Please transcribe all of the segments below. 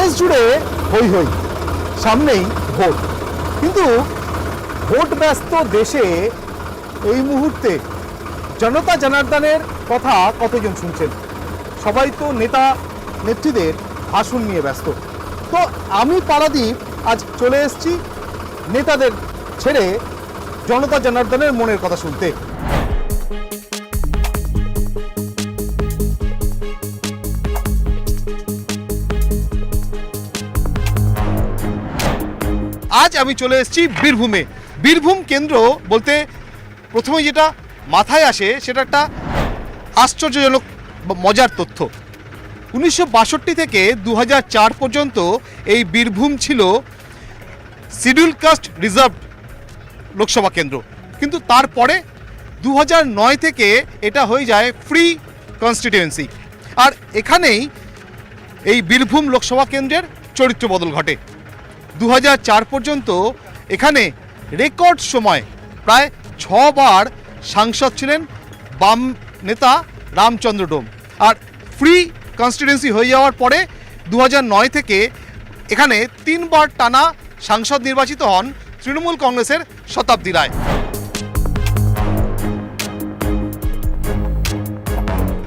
দেশ জুড়ে হই হই, সামনেই ভোট। কিন্তু ভোট ব্যস্ত দেশে এই মুহূর্তে জনতা জনার্দনের কথা কতজন শুনছেন? সবাই তো নেতা নেত্রীদের ভাষণ নিয়ে ব্যস্ত। তো আমি পারাদীপ আজ চলে এসেছি নেতাদের ছেড়ে জনতা জনার্দনের মনের কথা শুনতে। আজ আমি চলে এসেছি বীরভূমে। বীরভূম কেন্দ্র বলতে প্রথমে যেটা মাথায় আসে সেটা একটা আশ্চর্যজনক মজার তথ্য। 1962 থেকে 2004 পর্যন্ত এই বীরভূম ছিল শিডিউল কাস্ট রিজার্ভ লোকসভা কেন্দ্র, কিন্তু তারপরে 2009 থেকে এটা হয়ে যায় ফ্রি কনস্টিটিউয়েন্সি। আর এখানেই এই বীরভূম লোকসভা কেন্দ্রের চরিত্র বদল ঘটে। 2004 পর্যন্ত এখানে রেকর্ড সময় প্রায় 6 বার সাংসদ ছিলেন বাম নেতা রামচন্দ্র ডোম। আর ফ্রি কনস্টিটিউয়েন্সি হয়ে যাওয়ার পরে 2009 থেকে এখানে 3 বার টানা সাংসদ নির্বাচিত হন তৃণমূল কংগ্রেসের শতাব্দী রায়।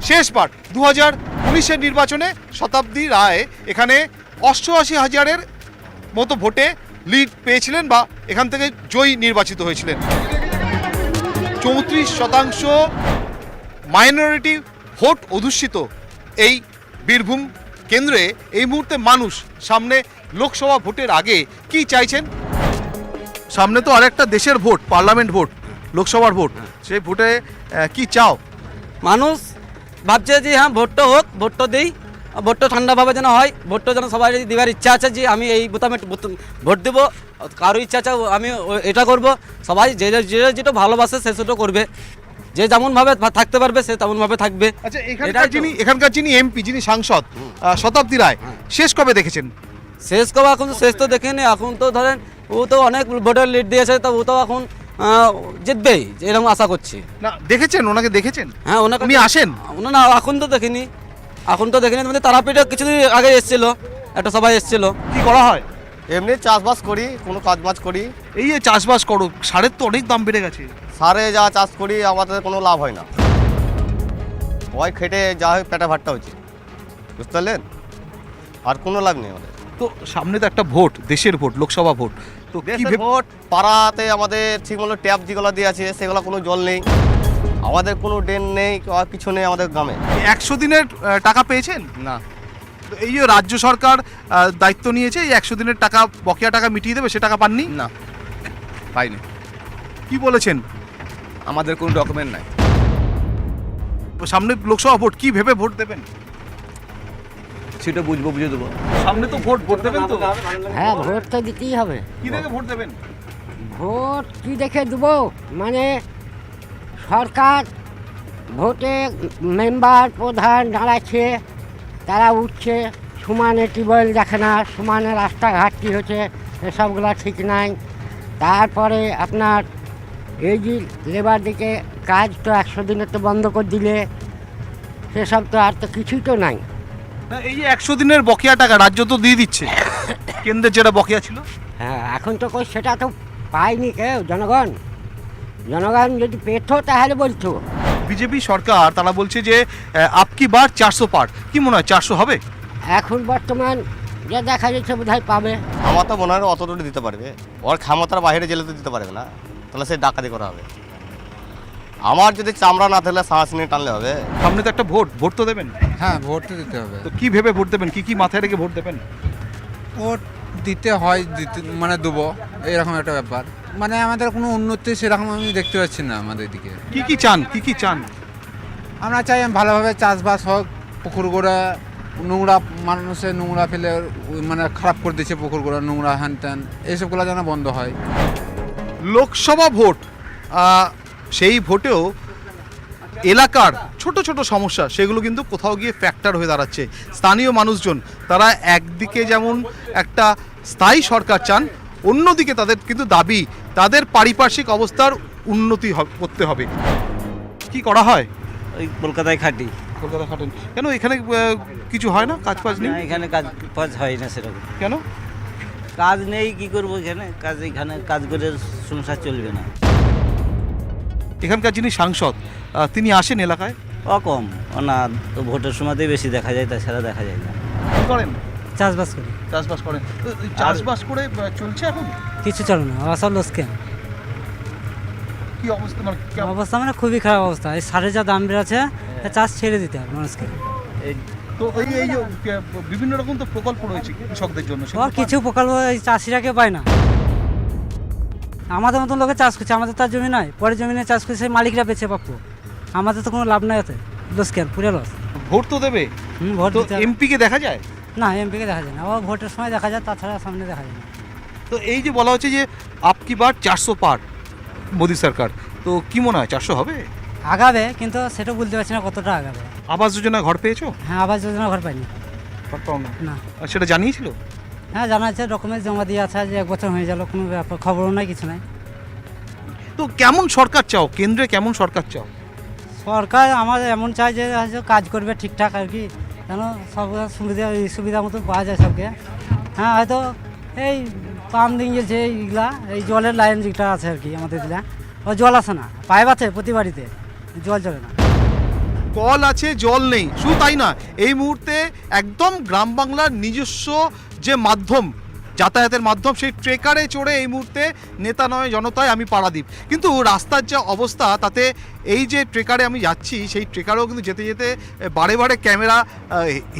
শেষবার 2019-এর নির্বাচনে শতাব্দী রায় এখানে 88,000-এর মতো ভোটে লিড পেয়েছিলেন বা এখান থেকে জয়ী নির্বাচিত হয়েছিলেন। 34% মাইনরিটি ভোট অধ্যুষিত এই বীরভূম কেন্দ্রে এই মুহূর্তে মানুষ সামনে লোকসভা ভোটের আগে কি চাইছেন? সামনে তো আরেকটা দেশের ভোট, পার্লামেন্ট ভোট, লোকসভার ভোট, সেই ভোটে কি চাও? মানুষ ভাবছে যে হ্যাঁ ভোটটা হোক, ভোটটা দিই, ভোটটা ঠান্ডাভাবে যেন হয়, ভোটটা যেন সবাই দেওয়ার ইচ্ছা আছে যে আমি এই বোতামে ভোট দেবো, কারো ইচ্ছা আছে আমি এটা করব। সবাই যে যেটা ভালোবাসে সে সেটা করবে, যে যেমনভাবে থাকতে পারবে সে তেমনভাবে থাকবে। আচ্ছা, এখানকার যিনি এমপি, যিনি সাংসদ শতাব্দী রায়, শেষ কবে দেখেছেন? শেষ কবে এখন শেষ তো দেখিনি। এখন তো ধরেন ও তো অনেক ভোটের লিড দিয়েছে, তো ও তো এখন জিতবেই এরকম আশা করছি। না দেখেছেন, ওনাকে দেখেছেন? হ্যাঁ, ওনাকে উনি আসেন না, এখন তো দেখিনি। মানে তারাপীঠে কিছুদিন আগে এসেছিল, একটা সবাই এসেছিল। কি করা হয়? এমনি চাষবাস করি, কোনো কাজবাজ করি। এই যে চাষবাস করো, সারের তো অনেক দাম বেড়ে গেছে। সারে যা চাষ করি আমাদের কোনো লাভ হয় না, ওই খেটে যা হয় পেটা ভাট্টা হচ্ছে, বুঝতে পারলেন, আর কোনো লাভ নেই আমাদের। তো সামনে তো একটা ভোট, দেশের ভোট, লোকসভা ভোট, তো কি ভোট পাড়াতে আমাদের ঠিকমতো ট্যাপ যেগুলো দিয়ে আছে সেগুলো কোনো জল নেই, আমাদের কোনো ড্রেন নেই, কিছু নেই আমাদের গ্রামে। 100 দিনের টাকা পেয়েছেন? না। তো এই যে রাজ্য সরকার দায়িত্ব নিয়েছে এই 100 দিনের টাকা, বকেয়া টাকা মিটিয়ে দেবে, সে টাকা পাননি? না, পাইনি। কি বলেছেন? আমাদের কোনো ডকুমেন্ট নাই। সামনে লোকসভা ভোট, কি ভেবে ভোট দেবেন? সেটা বুঝে দেবো। সামনে তো ভোট দেবেন তো? হ্যাঁ, ভোট তো দিতেই হবে। কি দেখে ভোট দেবেন? ভোট কি দেখে দেবো, মানে সরকার ভোটে মেম্বার প্রধান দাঁড়াচ্ছে, তারা উঠছে, সমানে টিউবওয়েল দেখে না, সমানে রাস্তাঘাট কী হচ্ছে এসবগুলো ঠিক নাই। তারপরে আপনার এই যে লেবার দিকে কাজ তো 100 দিনে তো বন্ধ করে দিলে, সেসব তো আর তো কিছুই তো নাই। না, এই যে 100 দিনের বকেয়া টাকা রাজ্য তো দিয়ে দিচ্ছে, কেন্দ্রের যেটা বকেয়া ছিল। হ্যাঁ, এখন তো কই সেটা তো পায়নি কেউ, জনগণ যদি পেতো তাহলে বলতো। বিজেপি সরকার তারা বলছে যে আপকি বার 400 পার, কি মনে হয় 400 হবে? এখন বর্তমান যা দেখা যাচ্ছে বোধহয় পাবে। আমার তো মনে হয় অতটুকু দিতে পারবে, ওর ক্ষমতার বাইরে জেলে তো দিতে পারবে না, তাহলে সে ডাকাতি করা হবে। আমার যদি চামড়া না থাকলে সাহস নিয়ে টানলে হবে। সামনে তো একটা ভোট তো দেবেন। হ্যাঁ, ভোট তো দিতে হবে। তো কি ভেবে ভোট দেবেন, কি মাথায় রেখে ভোট দেবেন? ভোট দিতে হয়, মানে দেবো, এরকম একটা ব্যাপার। মানে আমাদের কোনো উন্নতি সেরকম আমি দেখতে পাচ্ছি না আমাদের দিকে। কি চান? আমরা চাই ভালোভাবে চাষবাস হোক, পুকুর গোড়া নোংরা, মানুষের নোংরা ফেলে মানে খারাপ করে দিচ্ছে পুকুর গোড়া, নোংরা হ্যান ত্যান এইসবগুলো যেন বন্ধ হয়। লোকসভা ভোট, সেই ভোটেও এলাকার ছোট ছোট সমস্যা সেগুলো কিন্তু কোথাও গিয়ে ফ্যাক্টর হয়ে দাঁড়াচ্ছে। স্থানীয় মানুষজন তারা একদিকে যেমন একটা স্থায়ী সরকার চান, অন্যদিকে তাদের কিন্তু দাবি তাদের পারিপার্শ্বিক অবস্থার উন্নতি করতে হবে। কি করা হয়? ওই কলকাতায় খাটি। কলকাতা খাটেন কেন? এখানে কিছু হয় না, কাজ ফাজ নেই? না, এখানে কাজ ফাজ হয় না সেরকম। কেন? কাজ নেই, কি করবো এখানে? এখানে কাজ করে সংসার চলবে না। এখানকার যিনি সাংসদ তিনি আসেন এলাকায়? কম না, তো ভোটের সময়তেই বেশি দেখা যায়, তাছাড়া দেখা যায় না। কি করেন? চাষবাস করি। চাষবাস করেন? তো এই চাষবাস করে চলছে এখন? কিছু চলে না, অসল লোসকেন কি অবস্থা, মানে কেমন? অবস্থা মানে খুবই খারাপ অবস্থা। এই সারের যা দাম বেড়েছে, চাষ ছেড়ে দিতে হবে মানুষকে। তো এই যে বিভিন্ন রকম তো প্রকল্প রয়েছে কৃষকদের জন্য, ও কিছু প্রকল্প এই চাষিরাকে পায় না। আমাদের মতন লোকে চাষ করছে, আমাদের তার জমি নয়, পরে জমিনে চাষ করছে সেই মালিকরা বেঁচে পাবো। আমাদের তো কোনো লাভ নাই ওতে, লোসকেন পুরো লস। ভোট তো দেবে, ভোট তো দিতে হবে। এমপি কে দেখা যায় না, এমপিকে দেখা যায় না, ও ভোটের সময় দেখা যায়, তাছাড়া সামনে দেখা যায় না। তো এই যে বলা হচ্ছে যে আপকি বার 400 পার মোদী সরকার, তো কি মনে হয় 400 হবে? আগাবে, কিন্তু সেটা বলতে পারছি না কতটা আগাবে। আবাস যোজনা ঘর পেয়েছো? হ্যাঁ, আবাস যোজনা ঘর পাইনি। ঘর পাও না? না। আর সেটা জানিয়েছিল? হ্যাঁ, জানা আছে, ডকুমেন্টস জমা দিয়ে আছে, যে 1 বছর হয়ে গেল, কোনো ব্যাপার খবরও নাই, কিছু নাই। তো কেমন সরকার চাও, কেন্দ্রে কেমন সরকার চাও? সরকার আমার এমন চাই যে হয়তো কাজ করবে ঠিকঠাক আর কি, যেন সব সুবিধা মতো পাওয়া যায় সবকে। হ্যাঁ, হয়তো এই পাম্প দিন গেছে এইগুলা, এই জলের লাইন যেটা আছে আর কি আমাদের দিলা, ও জল আসে না, পাইপ আছে প্রতি বাড়িতে, জল চলে না। কল আছে, জল নেই। শুধু তাই না, এই মুহূর্তে একদম গ্রাম বাংলার নিজস্ব যে মাধ্যম, যাতায়াতের মাধ্যম, সেই ট্রেকারে চড়ে এই মুহূর্তে নেতা নয় জনতায় আমি পাড়াদ্বীপ। কিন্তু রাস্তার যা অবস্থা, তাতে এই যে ট্রেকারে আমি যাচ্ছি, সেই ট্রেকারেও কিন্তু যেতে যেতে বারে বারে ক্যামেরা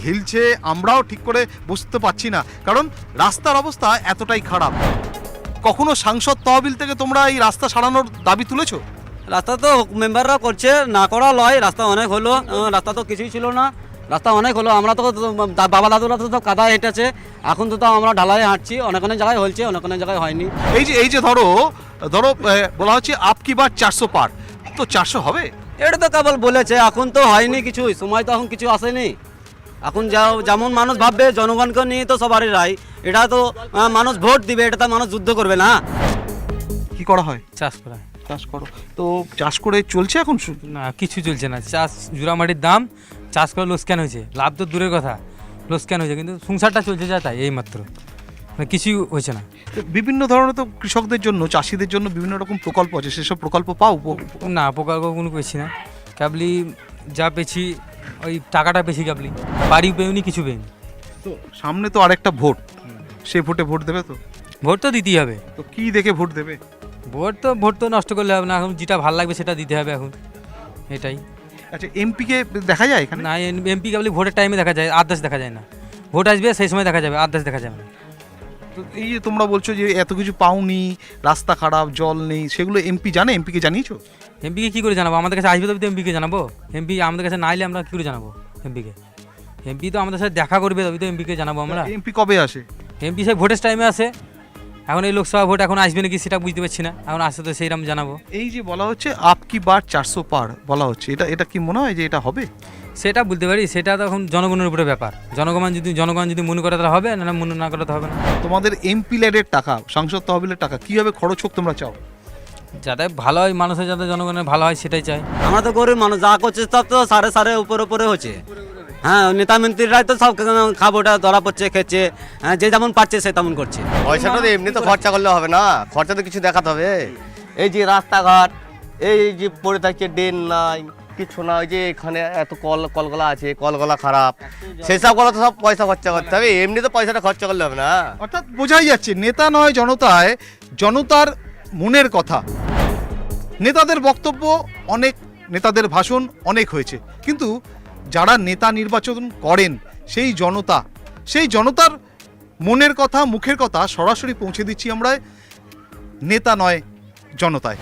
হিলছে, আমরাও ঠিক করে বুঝতে পারছি না, কারণ রাস্তার অবস্থা এতটাই খারাপ। কখনো সাংসদ তহবিল থেকে তোমরা এই রাস্তা সারানোর দাবি তুলেছো? রাস্তা তো মেম্বাররা করছে, না করা লয়। রাস্তা অনেক হলো, রাস্তা তো কিছুই ছিল না, রাস্তা অনেক হলো। আমরা তো বাবা দাদুরা তো কাদা হেঁটেছে, এখন তো আমরা ঢালাই হাঁটছি। অনেক অনেক জায়গায় হয়েছে, অনেক অনেক জায়গায় হয়নি। এই যে ধরো বলা হচ্ছে আপকি বার 400 পার, তো 400 হবে? এটা তো কেবল বলেছে, এখন তো হয়নি কিছুই, সময় তো এখন কিছু আসেনি। এখন যেমন মানুষ ভাববে, জনগণকে নিয়ে তো সবারই রায়। এটা তো মানুষ ভোট দিবে, এটা তো মানুষ যুদ্ধ করবে না। কি করা হয়? চাষ করা হয়। চাষ করো, তো চাষ করে চলছে এখন? না, কিছু চলছে না। চাষ জুরামাটির দাম, চাষ করে লোসকান হয়েছে, লাভ তো দূরের কথা, লোসকান হয়েছে, কিন্তু সংসারটা চলছে যা তাই, এই মাত্র, মানে কিছুই হয়েছে না। তো বিভিন্ন ধরনের তো কৃষকদের জন্য, চাষিদের জন্য বিভিন্ন রকম প্রকল্প আছে, সেসব প্রকল্প পাও? না, প্রকল্প কোনো পেয়েছি না, কেবলি যা পেয়েছি ওই টাকাটা পেয়েছি, কেবলি বাড়ি পেয়েনি, কিছু পেয়েনি। তো সামনে তো আরেকটা ভোট, সেই ভোটে ভোট দেবে তো? ভোট তো দিতেই হবে। তো কি দেখে ভোট দেবে? ভোট তো নষ্ট করলে হবে না, এখন যেটা ভালো লাগবে সেটা দিতে হবে এখন, এটাই। আচ্ছা, এমপিকে দেখা যায় এখানে? না, এমপি কেবলি ভোটের টাইমে দেখা যায়, আদার্স দেখা যায় না। ভোট আসবে সেই সময় দেখা যাবে, আদার্স দেখা যাবে না। তো এই যে তোমরা বলছো যে এত কিছু পাওনি, রাস্তা খারাপ, জল নেই, সেগুলো এমপি জানে? এমপিকে জানিয়েছো? এমপিকে কী করে জানাবো? আমাদের কাছে আসবে তবে তো এমপিকে জানাবো। এমপি আমাদের কাছে না এলে আমরা কী করে জানাবো এমপিকে? এমপি তো আমাদের সাথে দেখা করবে, তবে তো এমপিকে জানাবো আমরা। এমপি কবে আসে? এমপি সেই ভোটের টাইমে আসে। এখন এই লোকসভা ভোট এখন আসবে নাকি সেটা বুঝতে পারছি না, এখন আসে তো সেইরকম জানাবো। এই যে বলা হচ্ছে আপকি বার 400 পার বলা হচ্ছে, এটা কি মনে হয় যে এটা হবে? সেটা বলতে পারি, সেটা তো এখন জনগণের উপরে ব্যাপার। জনগণ যদি মনে করে তাহলে হবে, না মনে না করে তো হবে না। তোমাদের এমপি ল্যাডের টাকা, সাংসদ তহবিলের টাকা কিভাবে খরচ হোক তোমরা চাও? যাতে ভালো হয় মানুষের, যাতে জনগণের ভালো হয় সেটাই চাই। আমরা তো গরিব মানুষ, যা করছে সব তো সারে উপরে হচ্ছে। হ্যাঁ, নেতা মন্ত্রীরাই তো সব খাবোটা ধরা পড়ছে, খেচ্ছে, হ্যাঁ, যে যেমন পারছে সে তেমন করছে। পয়সাটা তো এমনি তো খরচা করলে হবে না, খরচা তো কিছু দেখাতে হবে। এই যে রাস্তাঘাট, এই যে পড়ে থাকছে, ড্রেন নাই, কিছু না, ওই যে এখানে এত কলগলা আছে, কলগলা খারাপ, সেসব গুলো তো সব পয়সা খরচা করতে হবে, এমনি তো পয়সাটা খরচা করলে হবে না। অর্থাৎ বোঝাই যাচ্ছে নেতা নয় জনতায়, জনতার মনের কথা। নেতাদের বক্তব্য অনেক, নেতাদের ভাষণ অনেক হয়েছে, কিন্তু যারা নেতা নির্বাচন করেন সেই জনতার মনের কথা, মুখের কথা সরাসরি পৌঁছে দিচ্ছি আমরা নেতা নয় জনতায়।